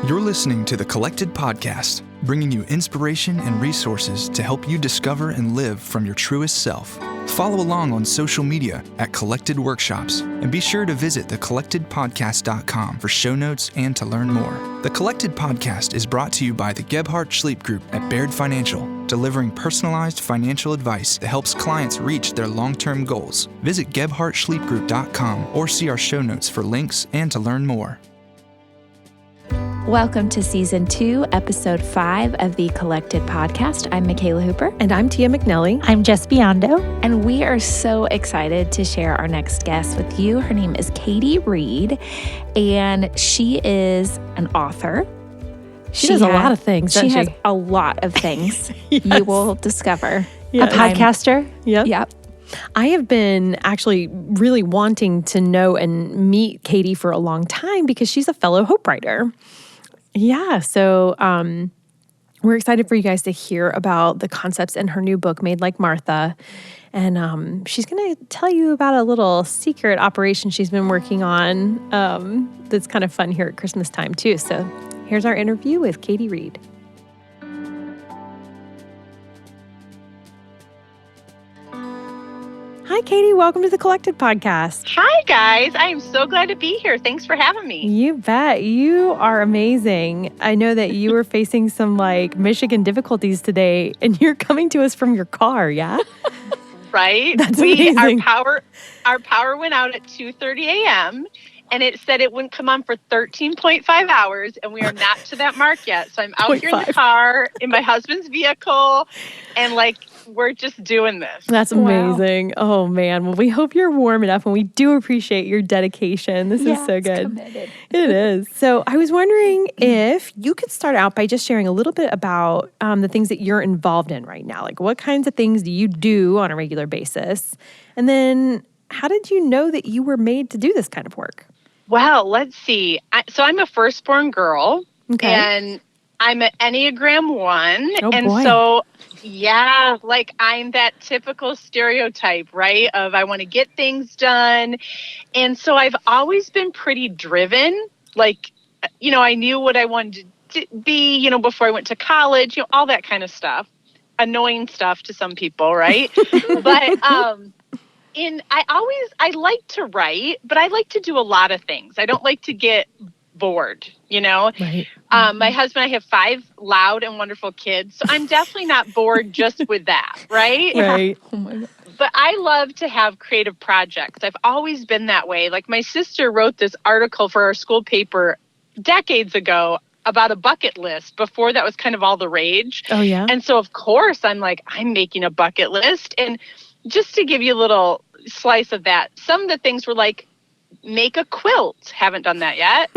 You're listening to the Collected Podcast, bringing you inspiration and resources to help you discover and live from your truest self. Follow along on social media at Collected Workshops, and be sure to visit thecollectedpodcast.com for show notes and to learn more. The Collected Podcast is brought to you by the Gebhardt Schleip Group at Baird Financial, delivering personalized financial advice that helps clients reach their long-term goals. Visit gebhardtschleipgroup.com or see our show notes for links and to learn more. Welcome to Season 2, Episode 5 of the Collected Podcast. I'm Michaela Hooper. And I'm Tia McNelly. I'm Jess Biondo. And we are so excited to share our next guest with you. Her name is Katie Reid, and she is an author. She does a lot of things, doesn't she? She has a lot of things. Yes. You will discover. A podcaster. Yep. I have been actually really wanting to know and meet Katie for a long time because she's a fellow Hope writer. Yeah, so we're excited for you guys to hear about the concepts in her new book, Made Like Martha. And she's going to tell you about a little secret operation she's been working on that's kind of fun here at Christmas time, too. So here's our interview with Katie Reid. Hi, Katie. Welcome to the Collected Podcast. Hi, guys. I am so glad to be here. Thanks for having me. You bet. You are amazing. I know that you were facing some Michigan difficulties today, and you're coming to us from your car, yeah? Right? That's amazing. Our power went out at 2:30 a.m., and it said it wouldn't come on for 13.5 hours, and we are not to that mark yet. So I'm out here in the car, in my husband's vehicle, and we're just doing this. That's amazing. Wow. Oh, man. Well, we hope you're warm enough, and we do appreciate your dedication. This is so good. Committed. It is. So I was wondering if you could start out by just sharing a little bit about the things that you're involved in right now. What kinds of things do you do on a regular basis? And then how did you know that you were made to do this kind of work? Well, let's see. So I'm a firstborn girl, and I'm an Enneagram 1. Oh, and boy. So, yeah, I'm that typical stereotype, right, of I want to get things done. And so I've always been pretty driven. I knew what I wanted to be, before I went to college, all that kind of stuff. Annoying stuff to some people, right? But, I like to write, but I like to do a lot of things. I don't like to get bored, Right. My husband and I have 5 loud and wonderful kids, so I'm definitely not bored just with that, right? Right. Oh my God. But I love to have creative projects. I've always been that way. My sister wrote this article for our school paper decades ago about a bucket list before that was kind of all the rage. Oh, yeah? And so, of course, I'm making a bucket list. And just to give you a little slice of that, some of the things were make a quilt. Haven't done that yet.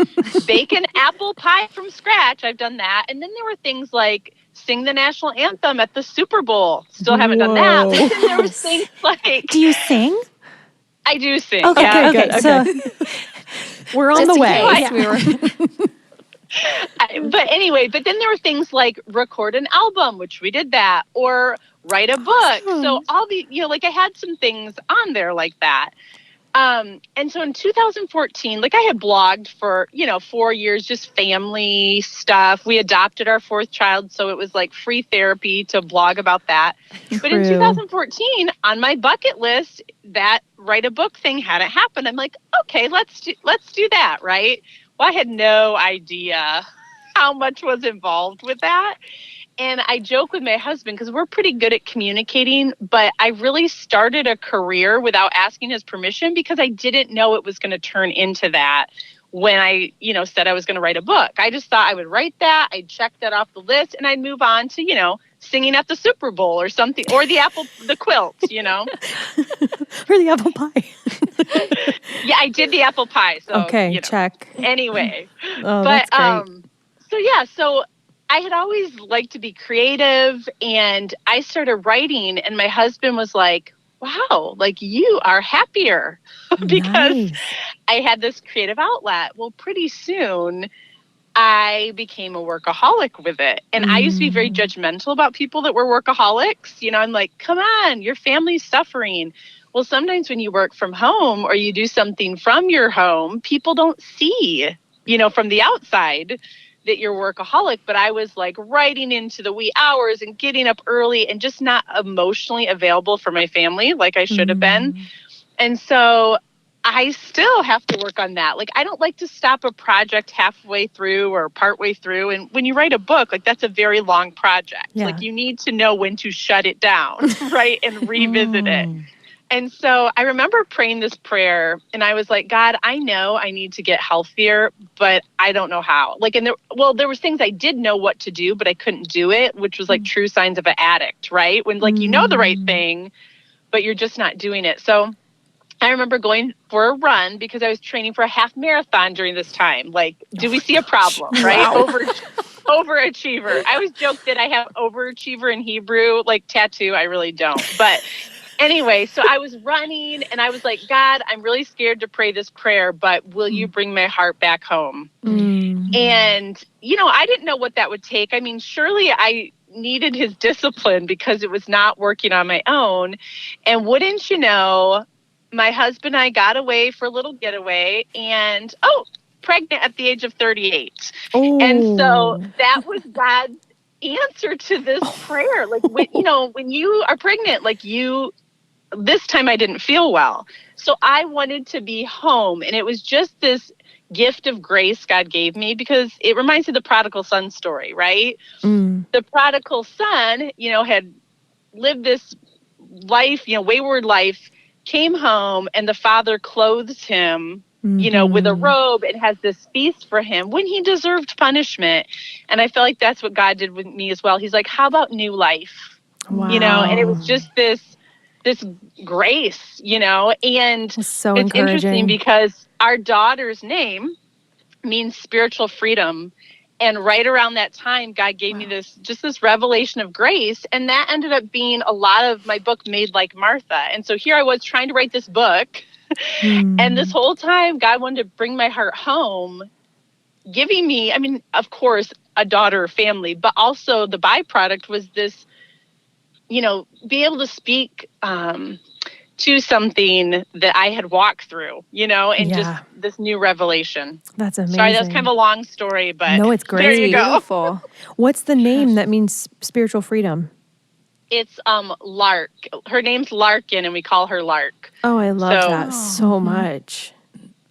Bake an apple pie from scratch. I've done that. And then there were things like sing the national anthem at the Super Bowl. Still haven't done that. But then there was things Do you sing? I do sing. Okay, yeah. good. So we're on the way. But then there were things like record an album, which we did that, or write a book. So all the, I had some things on there like that. And so in 2014, I had blogged for, 4 years, just family stuff. We adopted our 4th child, so it was free therapy to blog about that. But in 2014, on my bucket list, that write a book thing hadn't happened. I'm okay, let's do that, right? Well, I had no idea how much was involved with that. And I joke with my husband because we're pretty good at communicating, but I really started a career without asking his permission because I didn't know it was going to turn into that when I, said I was going to write a book. I just thought I would write that, I'd check that off the list, and I'd move on to, singing at the Super Bowl or something, or the quilt, Or the apple pie. Yeah, I did the apple pie. So, okay, check. Anyway. Oh, that's great. So I had always liked to be creative, and I started writing, and my husband was like, wow, you are happier because I had this creative outlet. Well, pretty soon I became a workaholic with it. And I used to be very judgmental about people that were workaholics. I'm come on, your family's suffering. Well, sometimes when you work from home or you do something from your home, people don't see, from the outside that you're workaholic, but I was like writing into the wee hours and getting up early and just not emotionally available for my family like I should have been. And so I still have to work on that. Like, I don't like to stop a project halfway through or partway through. And when you write a book, like, that's a very long project. Yeah. Like, you need to know when to shut it down, right? And revisit it. And so I remember praying this prayer and I was like, God, I know I need to get healthier, but I don't know how. Like, and there was things I did know what to do, but I couldn't do it, which was like true signs of an addict, right? When like, you know the right thing, but you're just not doing it. So I remember going for a run because I was training for a half marathon during this time. Like, do we see a problem, right? Overachiever. I always joke that I have overachiever in Hebrew, like tattoo. I really don't. But anyway, so I was running and I was like, God, I'm really scared to pray this prayer, but will you bring my heart back home? And, you know, I didn't know what that would take. I mean, surely I needed his discipline because it was not working on my own. And wouldn't you know, my husband and I got away for a little getaway and, pregnant at the age of 38. And so that was God's answer to this prayer. Like, when you are pregnant, like this time I didn't feel well. So I wanted to be home. And it was just this gift of grace God gave me because it reminds me of the prodigal son story, right? The prodigal son, had lived this life, wayward life, came home and the father clothes him, with a robe and has this feast for him when he deserved punishment. And I feel like that's what God did with me as well. He's like, how about new life? Wow. And it was just this grace, and so it's encouraging interesting because our daughter's name means spiritual freedom. And right around that time, God gave me this revelation of grace. And that ended up being a lot of my book, Made Like Martha. And so here I was trying to write this book. And this whole time, God wanted to bring my heart home, giving me, I mean, of course, a daughter, family, but also the byproduct was this, be able to speak to something that I had walked through, and just this new revelation. That's amazing. Sorry, that's kind of a long story, but no, it's great. There you go. Beautiful. What's the name that means spiritual freedom? It's Lark. Her name's Larkin, and we call her Lark. Oh, I love that so much.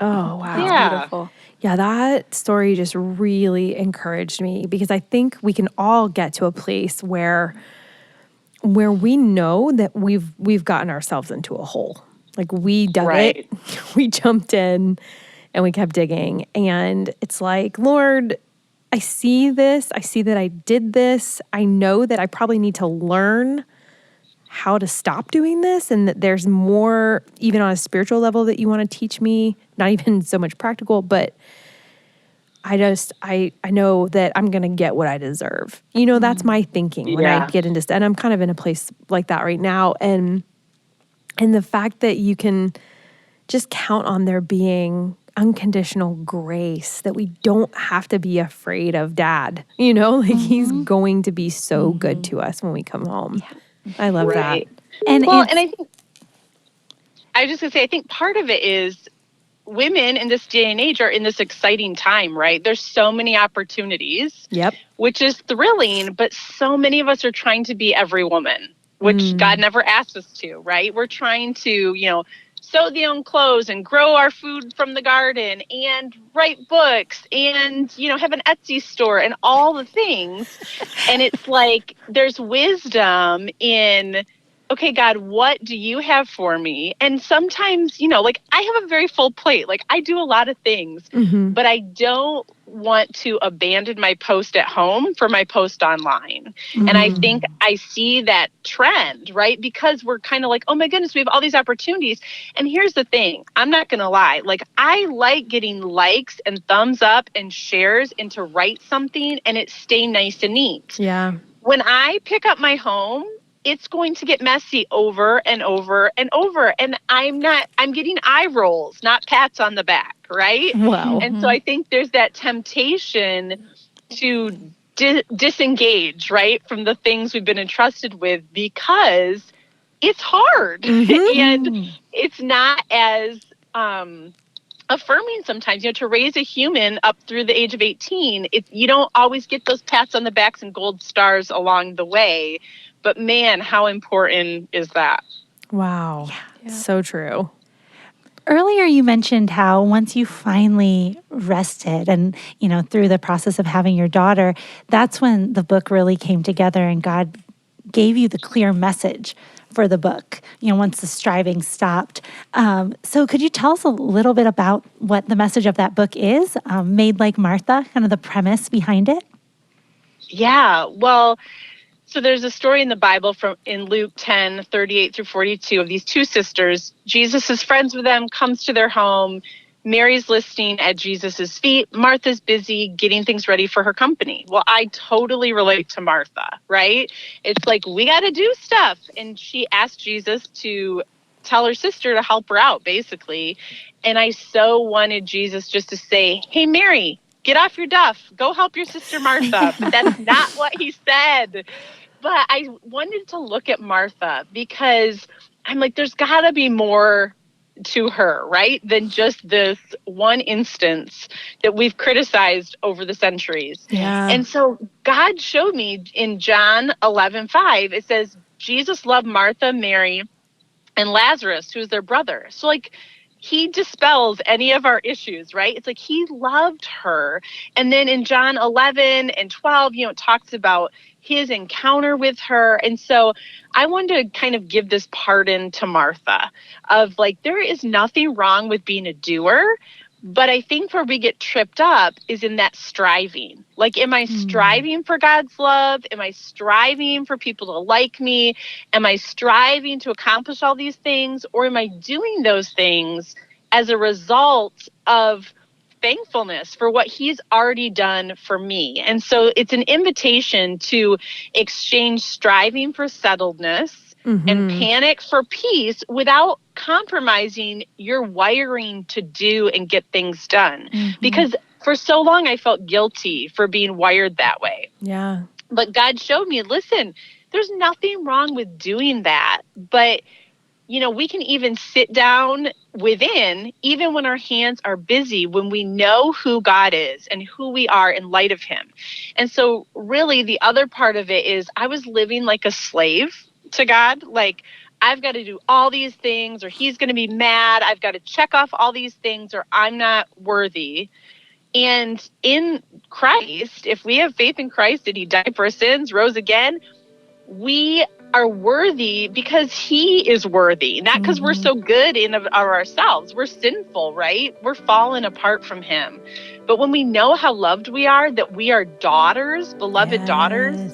Oh, wow. Yeah. Beautiful. Yeah, that story just really encouraged me because I think we can all get to a place where we know that we've gotten ourselves into a hole. Like we dug it, we jumped in and we kept digging. And it's like, Lord, I see this. I see that I did this. I know that I probably need to learn how to stop doing this and that there's more, even on a spiritual level, that you want to teach me, not even so much practical, but I know that I'm going to get what I deserve. That's my thinking when I get into, and I'm kind of in a place like that right now. And the fact that you can just count on there being unconditional grace, that we don't have to be afraid of dad, he's going to be so good to us when we come home. Yeah. I love that. And I think, I was just going to say, I think part of it is women in this day and age are in this exciting time, right? There's so many opportunities, which is thrilling, but so many of us are trying to be every woman, which God never asked us to, right? We're trying to, sew the own clothes and grow our food from the garden and write books and, have an Etsy store and all the things. And it's like, there's wisdom in, okay, God, what do you have for me? And sometimes, I have a very full plate. Like I do a lot of things, but I don't want to abandon my post at home for my post online. And I think I see that trend, right? Because we're kind of like, oh my goodness, we have all these opportunities. And here's the thing, I'm not going to lie. Like I like getting likes and thumbs up and shares and to write something and it stay nice and neat. Yeah. When I pick up my home, it's going to get messy over and over and over. And I'm getting eye rolls, not pats on the back, right? Wow. And so I think there's that temptation to disengage, right, from the things we've been entrusted with because it's hard. And it's not as affirming sometimes, to raise a human up through the age of 18. You don't always get those pats on the backs and gold stars along the way, but man, how important is that? Wow. Yeah. So true. Earlier, you mentioned how once you finally rested and, through the process of having your daughter, that's when the book really came together and God gave you the clear message for the book, once the striving stopped. So could you tell us a little bit about what the message of that book is, Made Like Martha, kind of the premise behind it? Yeah, well, so there's a story in the Bible in Luke 10:38-42 of these two sisters. Jesus is friends with them, comes to their home. Mary's listening at Jesus's feet. Martha's busy getting things ready for her company. Well, I totally relate to Martha, right? It's like, we got to do stuff. And she asked Jesus to tell her sister to help her out, basically. And I so wanted Jesus just to say, hey, Mary, get off your duff. Go help your sister Martha. But that's not what he said. But I wanted to look at Martha because I'm like, there's got to be more to her, right, than just this one instance that we've criticized over the centuries. Yeah. And so God showed me in John 11:5, it says, Jesus loved Martha, Mary, and Lazarus, who's their brother. So he dispels any of our issues, right? It's like he loved her. And then in John 11 and 12, it talks about his encounter with her. And so I wanted to kind of give this pardon to Martha of there is nothing wrong with being a doer. But I think where we get tripped up is in that striving. Am I striving for God's love? Am I striving for people to like me? Am I striving to accomplish all these things? Or am I doing those things as a result of thankfulness for what he's already done for me? And so it's an invitation to exchange striving for settledness and panic for peace without compromising your wiring to do and get things done. Because for so long I felt guilty for being wired that way. Yeah. But God showed me, listen, there's nothing wrong with doing that. But, we can even sit down within, even when our hands are busy, when we know who God is and who we are in light of him. And so really the other part of it is I was living like a slave to God. I've got to do all these things or he's going to be mad. I've got to check off all these things or I'm not worthy. And in Christ, if we have faith in Christ and he died for our sins, rose again, we are worthy because he is worthy, not because we're so good in of ourselves. We're sinful, right? We're fallen apart from him. But when we know how loved we are, that we are daughters, beloved daughters,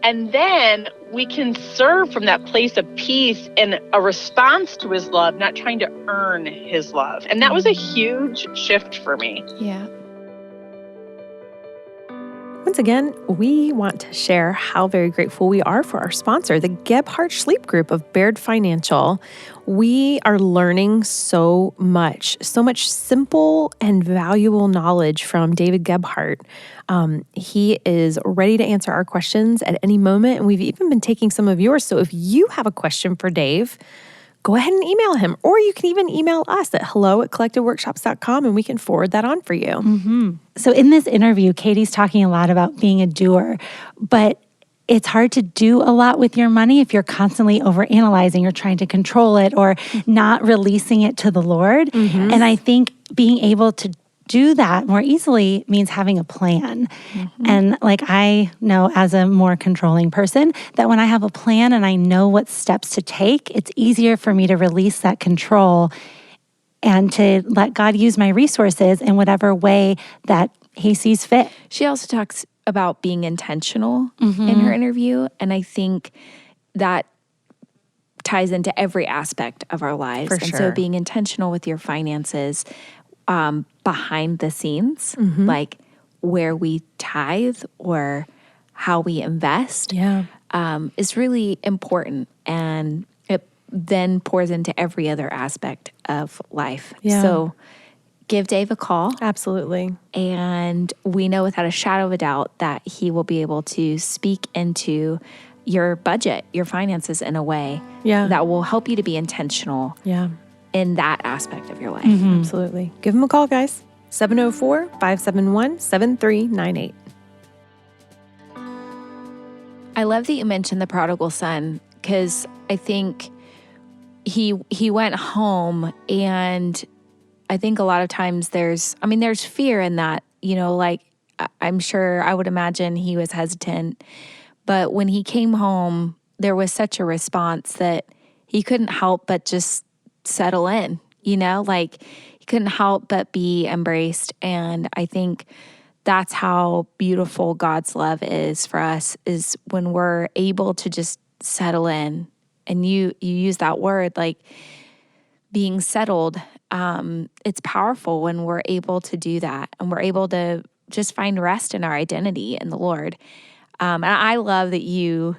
and then we can serve from that place of peace and a response to his love, not trying to earn his love. And that was a huge shift for me. Yeah. Once again, we want to share how very grateful we are for our sponsor, the Gebhardt Sleep Group of Baird Financial. We are learning so much simple and valuable knowledge from David Gebhardt. He is ready to answer our questions at any moment, and we've even been taking some of yours. So if you have a question for Dave, go ahead and email him, or you can even email us at hello@collectedworkshops.com and we can forward that on for you. So in this interview, Katie's talking a lot about being a doer, but it's hard to do a lot with your money if you're constantly overanalyzing or trying to control it or not releasing it to the Lord. And I think being able to do that more easily means having a plan. And I know as a more controlling person that when I have a plan and I know what steps to take, it's easier for me to release that control and to let God use my resources in whatever way that he sees fit. She also talks about being intentional in her interview. And I think that ties into every aspect of our lives. For and sure. so being intentional with your finances behind the scenes, like where we tithe or how we invest, is really important. And it then pours into every other aspect of life. Yeah. So give Dave a call. Absolutely. And we know without a shadow of a doubt that he will be able to speak into your budget, your finances in a way Yeah. that will help you to be intentional Yeah. in that aspect of your life. Absolutely. Give them a call, guys. 704-571-7398. I love that you mentioned the prodigal son, because I think he went home, and I think a lot of times there's fear in that, like I'm sure, I would imagine he was hesitant, but when he came home, there was such a response that he couldn't help but just settle in, like he couldn't help but be embraced. And I think that's how beautiful God's love is for us, is when we're able to just settle in. And you use that word, like being settled. It's powerful when we're able to do that, and we're able to just find rest in our identity in the Lord. And I love that you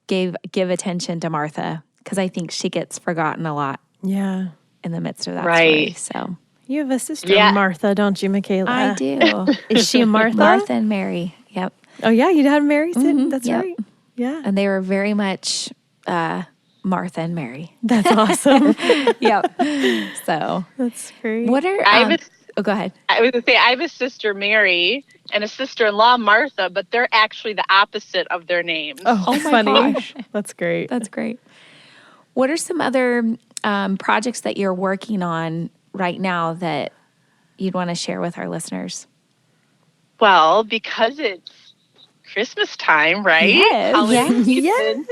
give attention to Martha, because I think she gets forgotten a lot. Yeah. In the midst of that Right. story. So You have a sister, Martha, don't you, Michaela? I do. Is she a Martha? Martha and Mary. Yep. Oh, yeah, you had Mary? That's Yep. right. Yeah. And they were very much Martha and Mary. That's awesome. Yep. So That's great. what are go ahead. I was going to say, I have a sister, Mary, and a sister-in-law, Martha, but they're actually the opposite of their names. Oh my funny. gosh. That's great. That's great. What are some other projects that you're working on right now that you'd want to share with our listeners? Well, because it's Christmas time, right? Yes. Holiday season.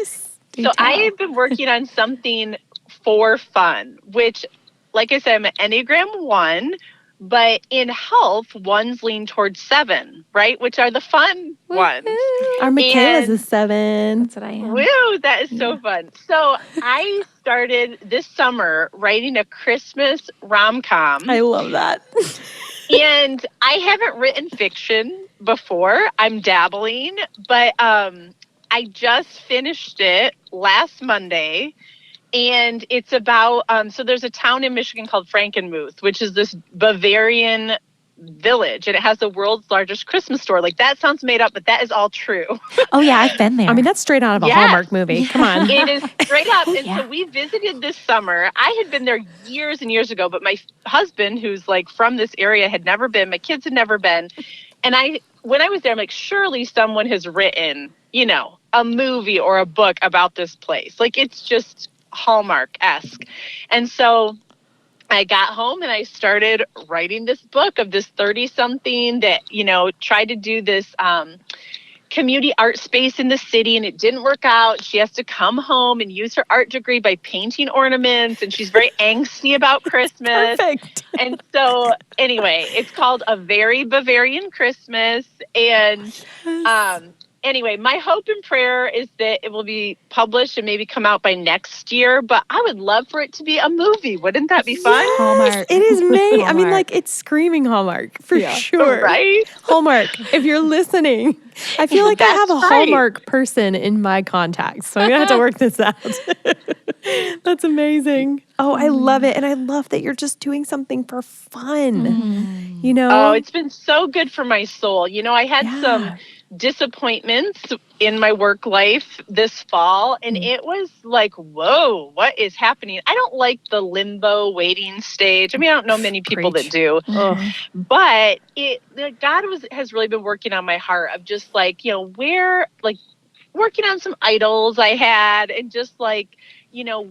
So I have been working on something for fun, which, like I said, I'm an Enneagram 1, but in health, 1s lean towards 7, right? Which are the fun ones. Our Michaela's a 7. That's what I am. Woo, that is so fun. So I started this summer writing a Christmas rom-com. I love that. And I haven't written fiction before. I'm dabbling, but I just finished it last Monday. And it's about, so there's a town in Michigan called Frankenmuth, which is this Bavarian village, and it has the world's largest Christmas store. Like, that sounds made up, but that is all true. Oh, yeah, I've been there. I mean, that's straight out of a Hallmark movie. Come on. It is straight up. And so we visited this summer. I had been there years and years ago, but my husband, who's like from this area, had never been. My kids had never been. And when I was there, I'm like, surely someone has written, a movie or a book about this place. Like, it's just Hallmark-esque. And so I got home and I started writing this book of this 30-something that, tried to do this community art space in the city, and it didn't work out. She has to come home and use her art degree by painting ornaments, and she's very angsty about Christmas. Perfect. And so anyway, it's called A Very Bavarian Christmas. And anyway, my hope and prayer is that it will be published and maybe come out by next year, but I would love for it to be a movie. Wouldn't that be fun? Yes, Hallmark. it is made. I mean, Hallmark. like, it's screaming Hallmark for sure. Right? Hallmark, if you're listening, I feel like I have a That's right. Hallmark person in my contacts, so I'm going to have to work this out. That's amazing. Oh, I love it. And I love that you're just doing something for fun, Oh, it's been so good for my soul. I had some disappointments in my work life this fall, and it was like, whoa, what is happening? I don't like the limbo waiting stage. I mean, I don't know many people that do, but God has really been working on my heart of just like, working on some idols I had, and just like,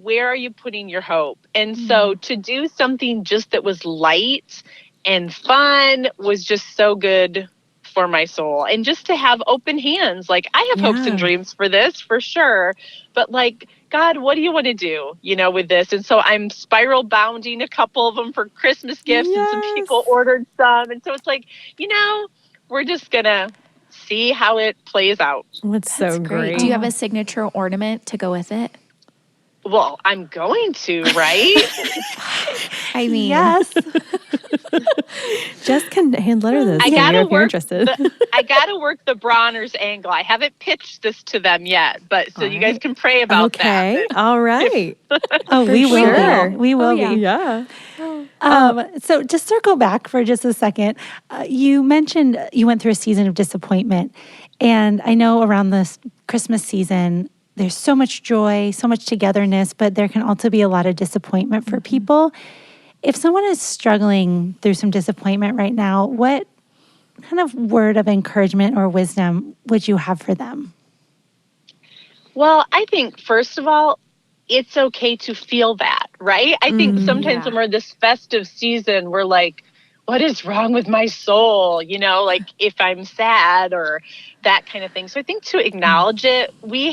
where are you putting your hope? And so to do something just that was light and fun was just so good for my soul. And just to have open hands, like, I have hopes and dreams for this for sure, but like, God, what do you want to do, with this? And so I'm spiral bounding a couple of them for Christmas gifts, and some people ordered some. And so it's like, we're just gonna see how it plays out. That's so great. Do you have a signature ornament to go with it? Well, I'm going to, right? I mean, yes. Jess can hand letter this. I gotta if you're work interested. I gotta work the Bronner's angle. I haven't pitched this to them yet, but so you guys can pray about that. Okay. All right. Oh, we will sure. be. We will be. Yeah. So just circle back for just a second. You mentioned you went through a season of disappointment. And I know around this Christmas season, there's so much joy, so much togetherness, but there can also be a lot of disappointment for people. If someone is struggling through some disappointment right now, what kind of word of encouragement or wisdom would you have for them? Well, I think, first of all, it's okay to feel that, right? I think sometimes when we're this festive season, we're like, what is wrong with my soul? Like if I'm sad or that kind of thing. So I think to acknowledge it, we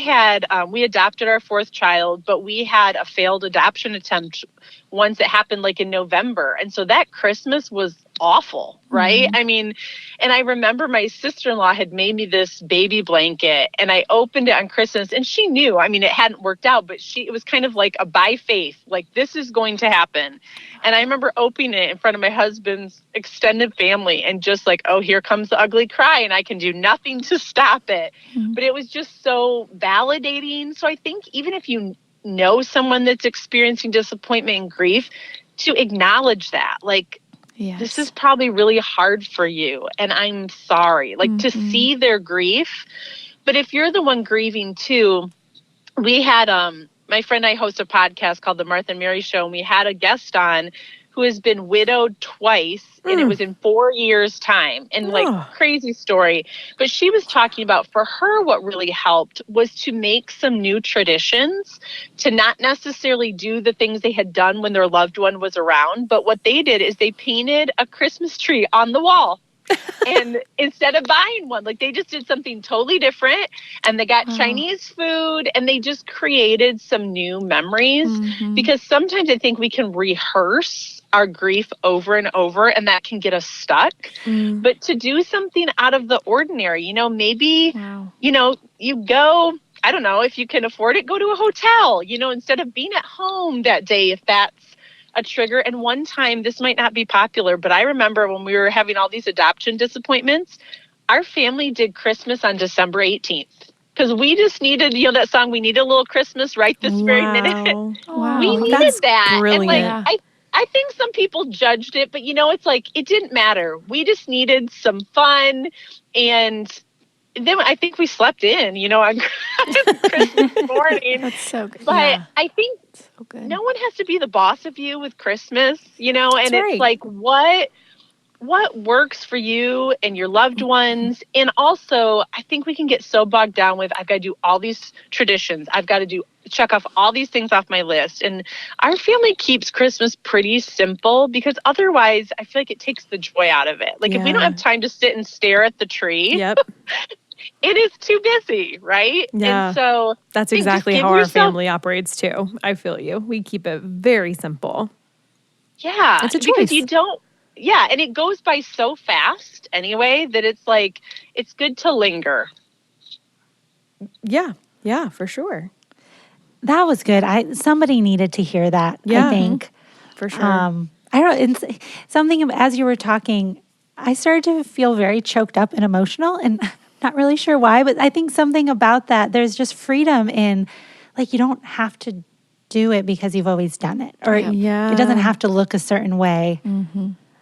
adopted our fourth child, but we had a failed adoption attempt once it happened like in November. And so that Christmas was awful, right? I mean, and I remember my sister-in-law had made me this baby blanket and I opened it on Christmas and she knew, I mean, it hadn't worked out, but it was kind of like a by faith, like this is going to happen. And I remember opening it in front of my husband's extended family and just like, oh, here comes the ugly cry and I can do nothing to stop it. But it was just so validating. So I think even if you know someone that's experiencing disappointment and grief, to acknowledge that, like, this is probably really hard for you and I'm sorry, like to see their grief. But if you're the one grieving too, we had my friend and I host a podcast called The Martha and Mary Show, and we had a guest on who has been widowed twice, and it was in 4 years' time, and like crazy story. But she was talking about, for her, what really helped was to make some new traditions, to not necessarily do the things they had done when their loved one was around, but what they did is they painted a Christmas tree on the wall. And instead of buying one, like they just did something totally different, and they got Chinese food, and they just created some new memories. Because sometimes I think we can rehearse our grief over and over, and that can get us stuck. But to do something out of the ordinary, maybe, you go, I don't know, if you can afford it, go to a hotel, instead of being at home that day, if that's a trigger. And one time, this might not be popular, but I remember when we were having all these adoption disappointments, our family did Christmas on December 18th. Because we just needed, that song, we need a little Christmas right this very minute. We needed that. Brilliant. And like, I think some people judged it, but it's like, it didn't matter. We just needed some fun. And then I think we slept in, on Christmas morning. That's so good. But I think no one has to be the boss of you with Christmas, and it's like, what works for you and your loved ones. And also, I think we can get so bogged down with, I've got to do all these traditions. I've got to check off all these things off my list. And our family keeps Christmas pretty simple, because otherwise I feel like it takes the joy out of it. Like if we don't have time to sit and stare at the tree, it is too busy, right? Yeah. And so that's exactly how our family operates too. I feel you. We keep it very simple. Yeah. It's a choice. Because you don't, and it goes by so fast anyway that it's like, it's good to linger. Yeah, for sure. That was good. Somebody needed to hear that, I think. For sure. I don't know, something as you were talking, I started to feel very choked up and emotional, and not really sure why, but I think something about that, there's just freedom in, like, you don't have to do it because you've always done it, or it doesn't have to look a certain way.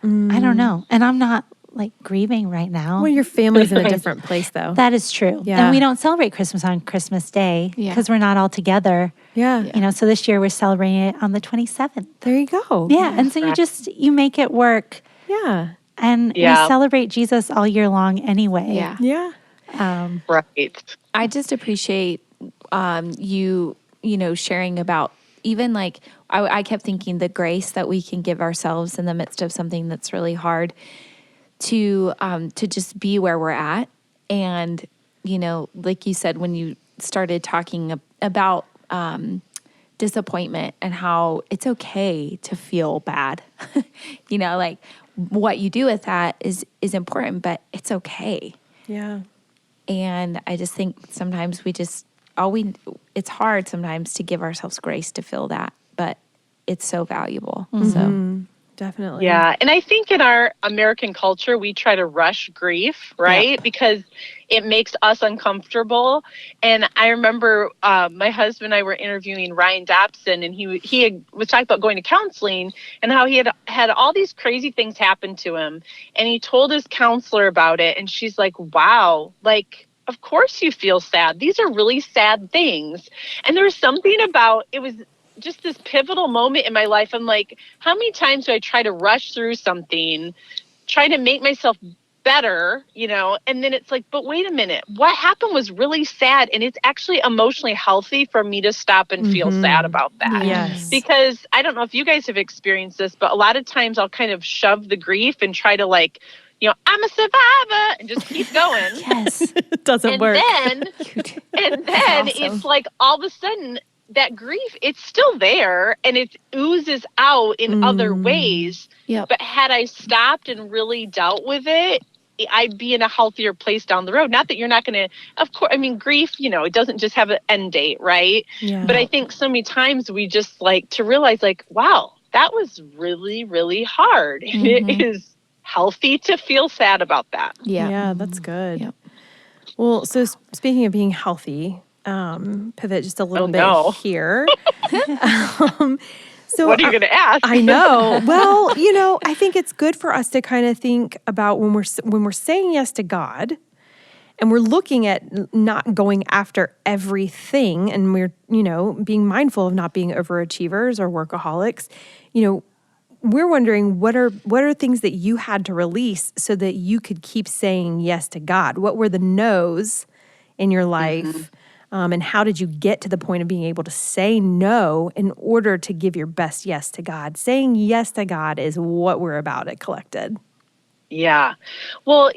I don't know. And I'm not like grieving right now. Well, your family's in a different place though. That is true. Yeah. And we don't celebrate Christmas on Christmas Day because we're not all together. Yeah. So this year we're celebrating it on the 27th. There you go. Yeah. And so you make it work. Yeah. And we celebrate Jesus all year long anyway. Yeah. Right. I just appreciate you sharing about, even like, I kept thinking the grace that we can give ourselves in the midst of something that's really hard, to just be where we're at. And, like you said, when you started talking about disappointment and how it's okay to feel bad, like what you do with that is important, but it's okay. Yeah. And I just think sometimes it's hard sometimes to give ourselves grace to feel that, but it's so valuable. So definitely. Yeah. And I think in our American culture, we try to rush grief, right? Because it makes us uncomfortable. And I remember my husband and I were interviewing Ryan Dobson, and he was talking about going to counseling and how he had all these crazy things happen to him. And he told his counselor about it. And she's like, wow, like, of course you feel sad. These are really sad things. And there was something about, it was just this pivotal moment in my life. I'm like, how many times do I try to rush through something, try to make myself better, and then it's like, but wait a minute, what happened was really sad, and it's actually emotionally healthy for me to stop and feel sad about that. Yes. Because I don't know if you guys have experienced this, but a lot of times I'll kind of shove the grief and try to I'm a survivor and just keep going. Yes. It doesn't work. And then it's like all of a sudden that grief, it's still there and it oozes out in other ways. Yep. But had I stopped and really dealt with it, I'd be in a healthier place down the road. Not that you're not going to, of course, I mean, grief, it doesn't just have an end date, right? Yeah. But I think so many times we just like to realize like, wow, that was really, really hard. And it is healthy to feel sad about that. Yeah, that's good. Yep. Well, so speaking of being healthy, pivot just a little bit here. So what are you going to ask? I know. Well, I think it's good for us to kind of think about when we're saying yes to God and we're looking at not going after everything and we're, being mindful of not being overachievers or workaholics, we're wondering what are things that you had to release so that you could keep saying yes to God? What were the no's in your life? And how did you get to the point of being able to say no in order to give your best yes to God? Saying yes to God is what we're about at Collected. Yeah. Well,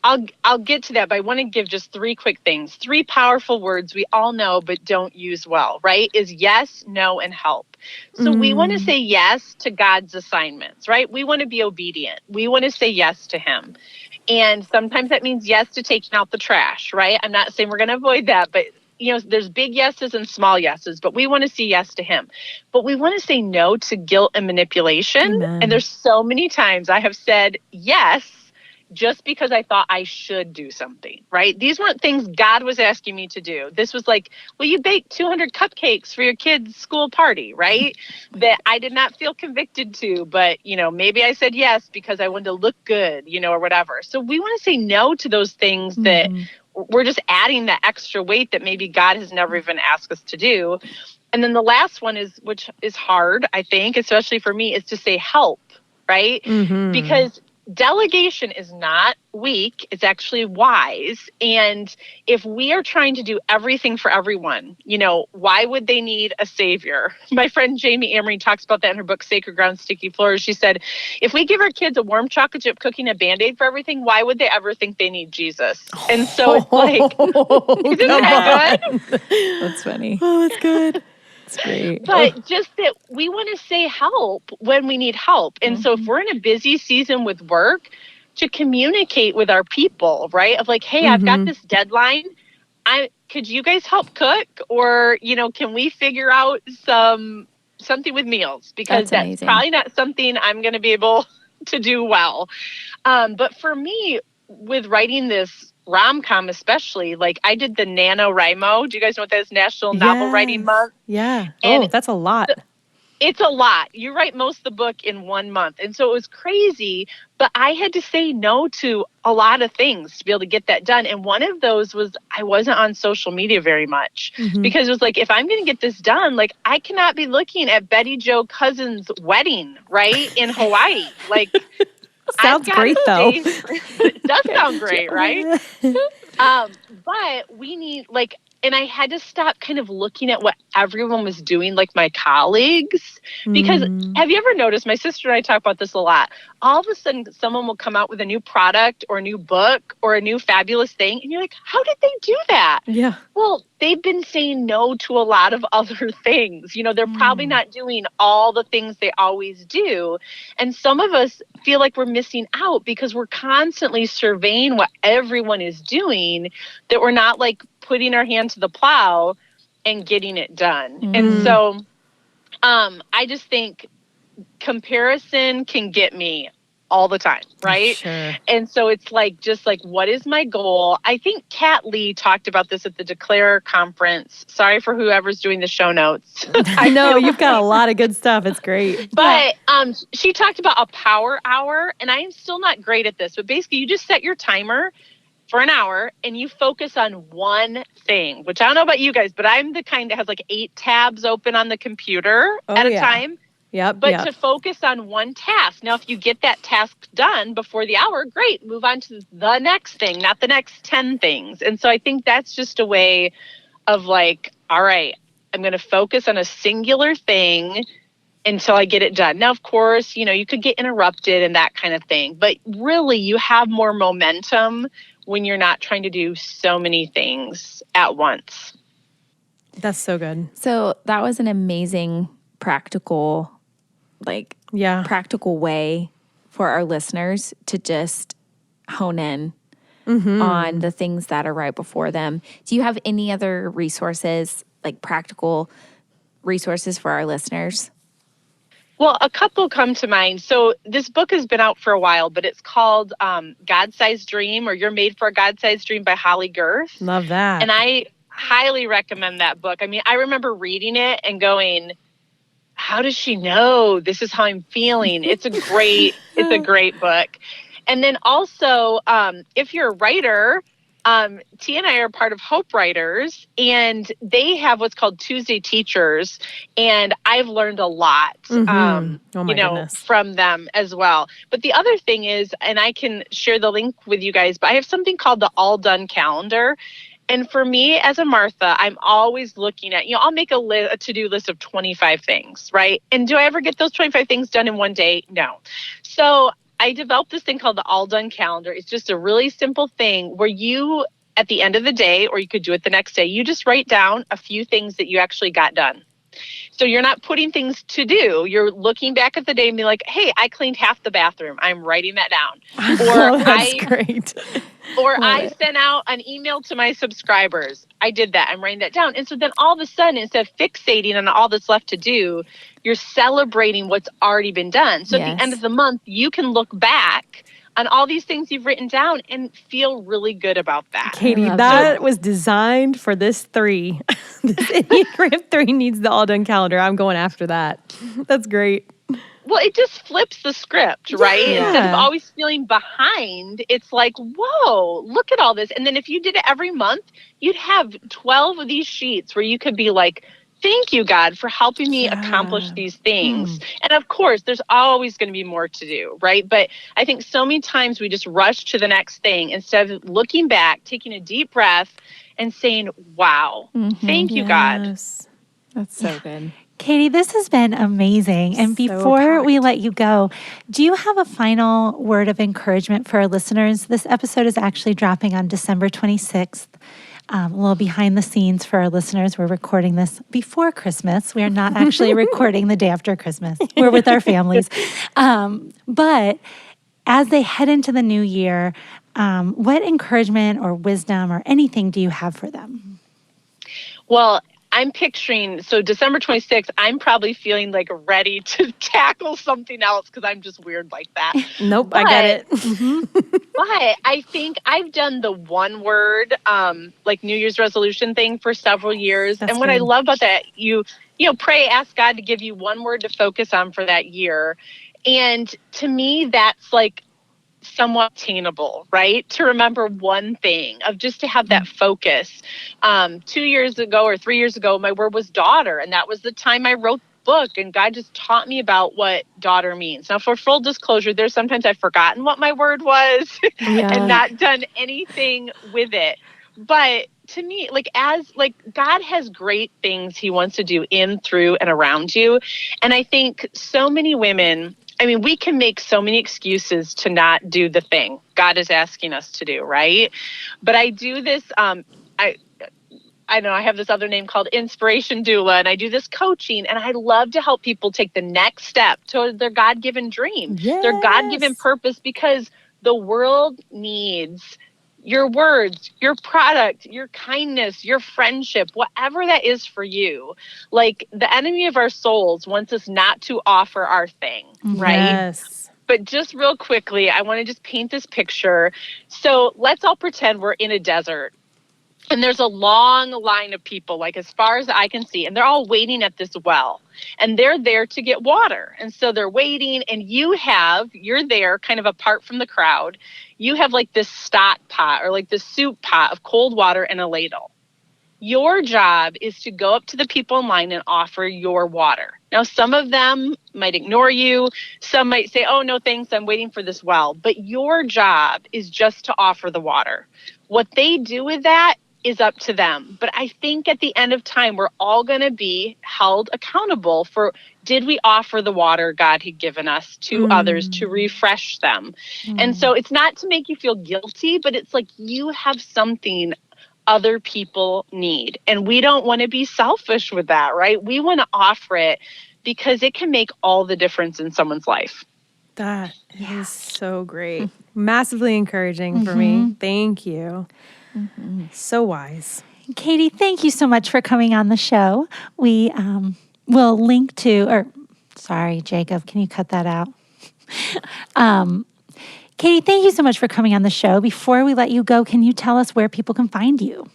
I'll get to that, but I want to give just 3 quick things. 3 powerful words we all know but don't use well, right? Is yes, no, and help. So we want to say yes to God's assignments, right? We want to be obedient. We want to say yes to him. And sometimes that means yes to taking out the trash, right? I'm not saying we're going to avoid that, but there's big yeses and small yeses, but we want to say yes to him. But we want to say no to guilt and manipulation. Amen. And there's so many times I have said yes just because I thought I should do something, right? These weren't things God was asking me to do. This was like, will you bake 200 cupcakes for your kid's school party, right? That I did not feel convicted to, but, maybe I said yes because I wanted to look good, or whatever. So we want to say no to those things that we're just adding that extra weight that maybe God has never even asked us to do. And then the last one which is hard, I think, especially for me, is to say help, right? Because delegation is not weak. It's actually wise. And if we are trying to do everything for everyone, why would they need a savior? My friend Jamie Amory talks about that in her book, Sacred Ground, Sticky Floors. She said, if we give our kids a warm chocolate chip cookie and a Band-Aid for everything, why would they ever think they need Jesus? And so it's like, isn't that good? That's funny. Oh, that's good. That's great. But just that we want to say help when we need help. And so if we're in a busy season with work, to communicate with our people, right? Of like, hey, I've got this deadline. Could you guys help cook? Or, can we figure out something with meals? Because that's probably not something I'm going to be able to do well. But for me, with writing this rom-com especially, like I did the NaNoWriMo. Do you guys know what that is? National Novel Writing Month. Yeah. And that's a lot. It's a lot. You write most of the book in 1 month. And so it was crazy, but I had to say no to a lot of things to be able to get that done. And one of those was I wasn't on social media very much because it was like, if I'm going to get this done, like I cannot be looking at Betty Jo Cousin's wedding, right? In Hawaii. Like, sounds great though. It does sound great, right? But we need and I had to stop kind of looking at what everyone was doing, like my colleagues, because have you ever noticed, my sister and I talk about this a lot, all of a sudden someone will come out with a new product or a new book or a new fabulous thing. And you're like, how did they do that? Yeah. Well, they've been saying no to a lot of other things. They're probably not doing all the things they always do. And some of us feel like we're missing out because we're constantly surveying what everyone is doing, that we're not like putting our hand to the plow and getting it done. And so I just think comparison can get me all the time, right? Sure. And so it's like, just like, what is my goal? I think Kat Lee talked about this at the Declare conference. Sorry for whoever's doing the show notes. I know, you've got a lot of good stuff. It's great. But she talked about a power hour, and I am still not great at this, but basically you just set your timer for an hour and you focus on one thing, which I don't know about you guys, but I'm the kind that has like 8 tabs open on the computer at a time. Yep. But to focus on one task. Now, if you get that task done before the hour, great. Move on to the next thing, not the next 10 things. And so I think that's just a way of like, all right, I'm going to focus on a singular thing until I get it done. Now, of course, you could get interrupted and that kind of thing. But really, you have more momentum when you're not trying to do so many things at once. That's so good. So that was an amazing practical way for our listeners to just hone in on the things that are right before them. Do you have any other resources, like practical resources for our listeners? Well, a couple come to mind. So this book has been out for a while, but it's called God-Sized Dream, or You're Made for a God-Sized Dream by Holly Girth. Love that. And I highly recommend that book. I mean, I remember reading it and going, how does she know this is how I'm feeling? It's a great book. And then also, if you're a writer, T and I are part of Hope Writers, and they have what's called Tuesday Teachers, and I've learned a lot, goodness. from them as well. But the other thing is, and I can share the link with you guys, but I have something called the All Done Calendar. And for me, as a Martha, I'm always looking at, I'll make a to-do list of 25 things, right? And do I ever get those 25 things done in one day? No. So I developed this thing called the All Done Calendar. It's just a really simple thing where you, at the end of the day, or you could do it the next day, you just write down a few things that you actually got done. So you're not putting things to do. You're looking back at the day and be like, hey, I cleaned half the bathroom. I'm writing that down. Or that's great. Or I sent out an email to my subscribers. I did that. I'm writing that down. And so then all of a sudden, instead of fixating on all that's left to do, you're celebrating what's already been done. So at the end of the month, you can look back on all these things you've written down and feel really good about that. Katie, that was designed for this 3. This Enneagram 3 needs the All Done Calendar. I'm going after that. That's great. Well, it just flips the script, right? Instead of always feeling behind, it's like, whoa, look at all this. And then if you did it every month, you'd have 12 of these sheets where you could be like, thank you, God, for helping me accomplish these things. And of course, there's always going to be more to do, right? But I think so many times we just rush to the next thing instead of looking back, taking a deep breath and saying, wow, thank you, God. That's so good. Katie, this has been amazing. And before we let you go, do you have a final word of encouragement for our listeners? This episode is actually dropping on December 26th. A little behind the scenes for our listeners. We're recording this before Christmas. We are not actually recording the day after Christmas. We're with our families. But as they head into the new year, what encouragement or wisdom or anything do you have for them? Well, I'm picturing, so December 26th, I'm probably feeling like ready to tackle something else because I'm just weird like that. Nope, I get it. But I think I've done the one word, like New Year's resolution thing for several years. And what I love about that, you pray, ask God to give you one word to focus on for that year. And to me, that's like somewhat attainable, right? To remember one thing, of just to have that focus. 2 years ago or 3 years ago, my word was daughter. And that was the time I wrote the book. And God just taught me about what daughter means. Now, for full disclosure, there's sometimes I've forgotten what my word was and not done anything with it. But to me, God has great things he wants to do in, through, and around you. And I think so many women, we can make so many excuses to not do the thing God is asking us to do, right? But I do this, I know I have this other name called Inspiration Doula, and I do this coaching, and I love to help people take the next step toward their God-given dream, their God-given purpose, because the world needs your words, your product, your kindness, your friendship, whatever that is for you. Like, the enemy of our souls wants us not to offer our thing, right? Yes. But just real quickly, I want to just paint this picture. So let's all pretend we're in a desert. And there's a long line of people, like as far as I can see, and they're all waiting at this well, and they're there to get water. And so they're waiting, and you're there kind of apart from the crowd. You have like this stock pot or like this soup pot of cold water and a ladle. Your job is to go up to the people in line and offer your water. Now, some of them might ignore you. Some might say, oh, no, thanks, I'm waiting for this well. But your job is just to offer the water. What they do with that is up to them. But I think at the end of time, we're all going to be held accountable for, did we offer the water God had given us to others to refresh them? And so it's not to make you feel guilty, but it's like you have something other people need. And we don't want to be selfish with that, right? We want to offer it because it can make all the difference in someone's life. That is so great. Massively encouraging for me. Thank you. So wise. Katie, thank you so much for coming on the show. We will link to, sorry, Jacob, can you cut that out? Katie, thank you so much for coming on the show. Before we let you go, can you tell us where people can find you?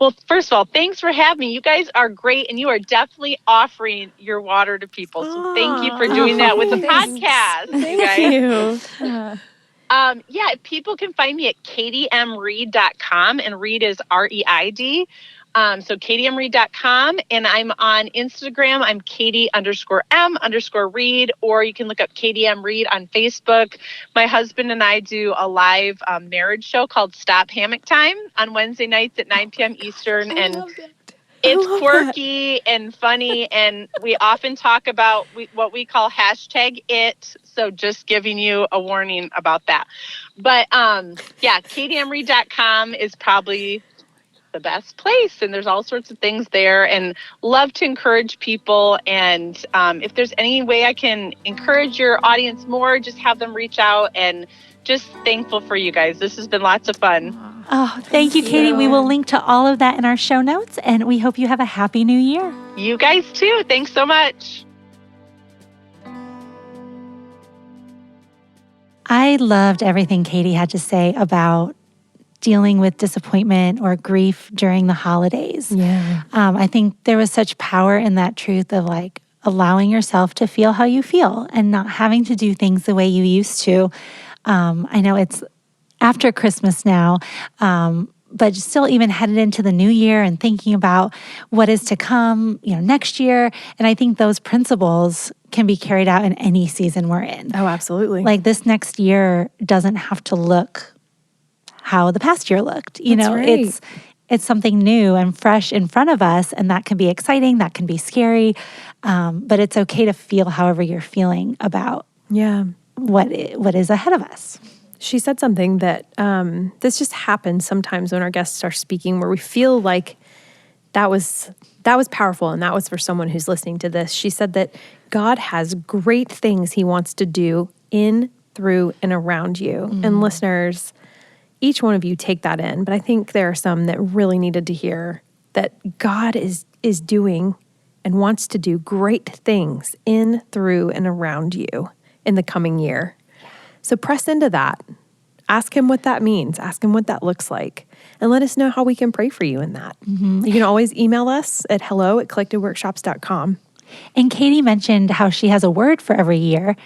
Well, first of all, thanks for having me. You guys are great, and you are definitely offering your water to people. So thank you for doing that with the podcast. Thank you. People can find me at katiemreid.com, and Reid is REID. So katiemreid.com, and I'm on Instagram. I'm Katie_M_Reid, or you can look up Katie M. Reid on Facebook. My husband and I do a live marriage show called Stop Hammock Time on Wednesday nights at 9 p.m. Eastern. And it's quirky and funny, and we often talk about what we call #it. So just giving you a warning about that. But katiemreid.com is probably the best place, and there's all sorts of things there, and love to encourage people. And if there's any way I can encourage your audience more, just have them reach out, and just thankful for you guys. This has been lots of fun. Oh, thank you, Katie. We will link to all of that in our show notes, and we hope you have a happy new year. You guys too. Thanks so much. I loved everything Katie had to say about dealing with disappointment or grief during the holidays. Yeah. I think there was such power in that truth of like allowing yourself to feel how you feel and not having to do things the way you used to. I know it's after Christmas now, but still even headed into the new year and thinking about what is to come, next year. And I think those principles can be carried out in any season we're in. Oh, absolutely. Like this next year doesn't have to look how the past year looked. Right. It's something new and fresh in front of us, and that can be exciting, that can be scary, but it's okay to feel however you're feeling about what is ahead of us. She said something that this just happens sometimes when our guests are speaking, where we feel like that was powerful, and that was for someone who's listening to this. She said that God has great things He wants to do in, through, and around you. And listeners, each one of you take that in, but I think there are some that really needed to hear that God is doing and wants to do great things in, through, and around you in the coming year. So press into that. Ask Him what that means. Ask Him what that looks like. And let us know how we can pray for you in that. You can always email us at hello@collectedworkshops.com. And Katie mentioned how she has a word for every year.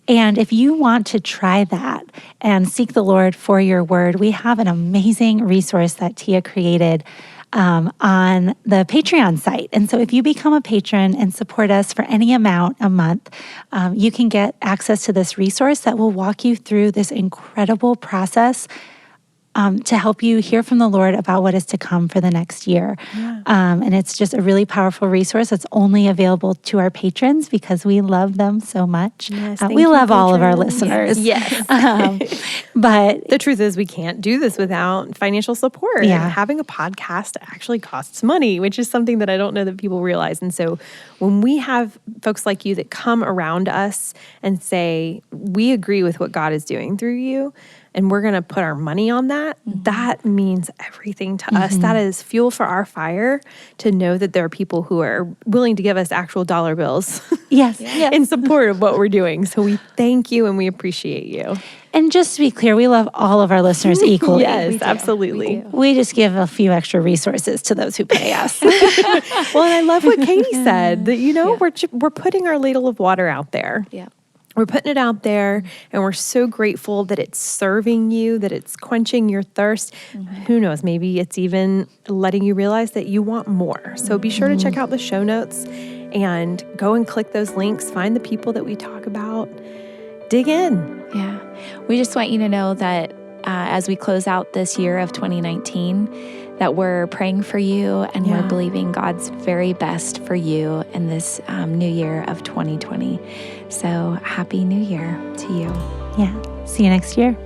And if you want to try that and seek the Lord for your word, we have an amazing resource that Tia created on the Patreon site. And so if you become a patron and support us for any amount a month, you can get access to this resource that will walk you through this incredible process to help you hear from the Lord about what is to come for the next year. And it's just a really powerful resource that's only available to our patrons because we love them so much. Yes, we love all of our listeners. Yes. But the truth is we can't do this without financial support. Yeah. And having a podcast actually costs money, which is something that I don't know that people realize. And so when we have folks like you that come around us and say, we agree with what God is doing through you, and we're going to put our money on that, that means everything to us. That is fuel for our fire to know that there are people who are willing to give us actual dollar bills Yes. in support of what we're doing. So we thank you and we appreciate you. And just to be clear, we love all of our listeners equally. Yes, absolutely. We just give a few extra resources to those who pay us. Well, and I love what Katie said, that, we're putting our ladle of water out there. Yeah. We're putting it out there, and we're so grateful that it's serving you, that it's quenching your thirst. Who knows, maybe it's even letting you realize that you want more. So be sure to check out the show notes and go and click those links, find the people that we talk about, dig in. Yeah. We just want you to know that as we close out this year of 2019, that we're praying for you and we're believing God's very best for you in this new year of 2020. So happy New Year to you. Yeah. See you next year.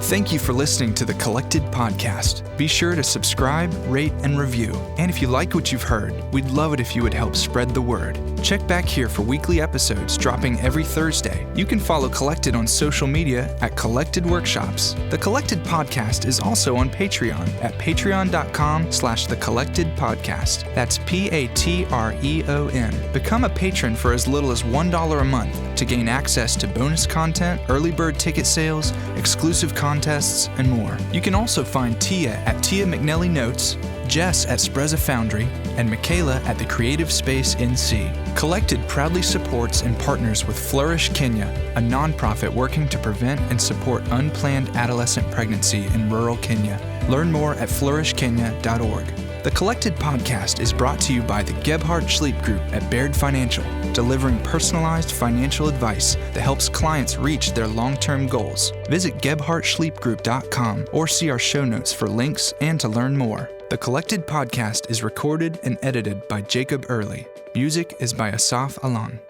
Thank you for listening to the Collected Podcast. Be sure to subscribe, rate, and review. And if you like what you've heard, we'd love it if you would help spread the word. Check back here for weekly episodes dropping every Thursday. You can follow Collected on social media at Collected Workshops. The Collected Podcast is also on Patreon at patreon.com/thecollectedpodcast. That's Patreon. Become a patron for as little as $1 a month to gain access to bonus content, early bird ticket sales, exclusive contests, and more. You can also find Tia at Tia McNelly Notes, Jess at Spreza Foundry, and Michaela at The Creative Space NC. Collected proudly supports and partners with Flourish Kenya, a nonprofit working to prevent and support unplanned adolescent pregnancy in rural Kenya. Learn more at flourishkenya.org. The Collected Podcast is brought to you by the Gebhardt Schleep Group at Baird Financial, delivering personalized financial advice that helps clients reach their long-term goals. Visit gebhardtschleepgroup.com or see our show notes for links and to learn more. The Collected Podcast is recorded and edited by Jacob Early. Music is by Asaf Alan.